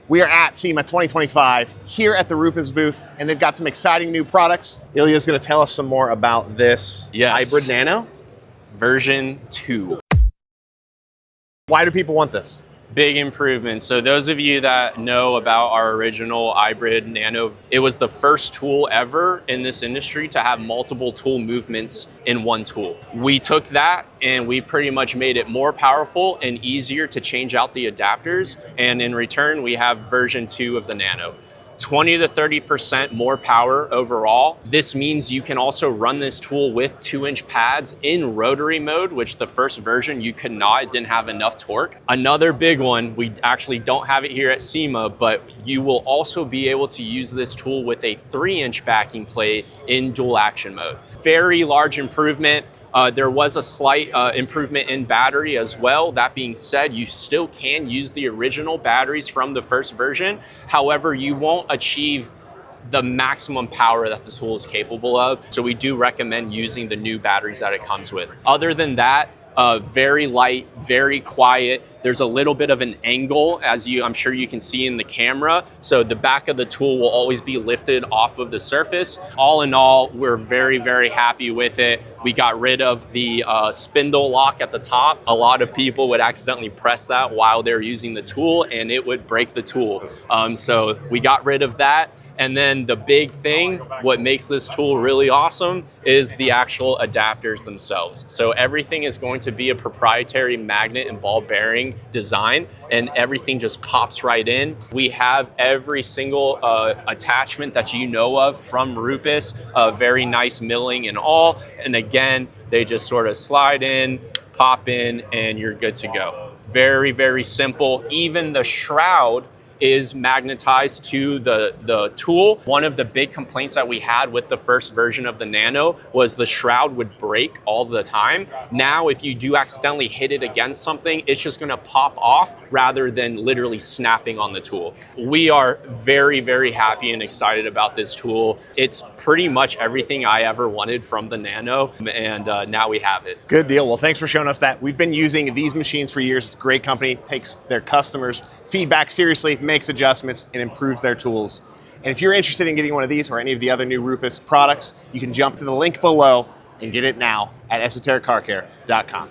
We are at SEMA 2025 here at the RUPES booth, and they've got some exciting new products. Ilya is going to tell us some more about this iBrid Nano version 2. Why do people want this? Big improvements. So those of you that know about our original iBrid Nano, it was the first tool ever in this industry to have multiple tool movements in one tool. We took that and we pretty much made it more powerful and easier to change out the adapters. And in return, we have version 2 of the Nano. 20 to 30% more power overall. This means you can also run this tool with 2-inch pads in rotary mode, which the first version you could not, it didn't have enough torque. Another big one, we actually don't have it here at SEMA, but you will also be able to use this tool with a 3-inch backing plate in dual action mode. Very large improvement. There was a slight improvement in battery as well. That being said, you still can use the original batteries from the first version. However, you won't achieve the maximum power that the tool is capable of. So we do recommend using the new batteries that it comes with. Other than that, very light, very quiet. There's a little bit of an angle, as I'm sure you can see in the camera. So the back of the tool will always be lifted off of the surface. All in all, we're very, very happy with it. We got rid of the spindle lock at the top. A lot of people would accidentally press that while they're using the tool and it would break the tool. So we got rid of that. And then the big thing, what makes this tool really awesome is the actual adapters themselves. So everything is going to be a proprietary magnet and ball bearing design, and everything just pops right in. We have every single attachment that you know of from RUPES, very nice milling and all. And again, they just sort of slide in, pop in, and you're good to go. Very, very simple. Even the shroud is magnetized to the tool. One of the big complaints that we had with the first version of the Nano was the shroud would break all the time. Now, if you do accidentally hit it against something, it's just gonna pop off rather than literally snapping on the tool. We are very, very happy and excited about this tool. It's pretty much everything I ever wanted from the Nano, and now we have it. Good deal. Well, thanks for showing us that. We've been using these machines for years. It's a great company, takes their customers' feedback seriously, makes adjustments, and improves their tools. And if you're interested in getting one of these or any of the other new RUPES products, you can jump to the link below and get it now at esotericcarcare.com.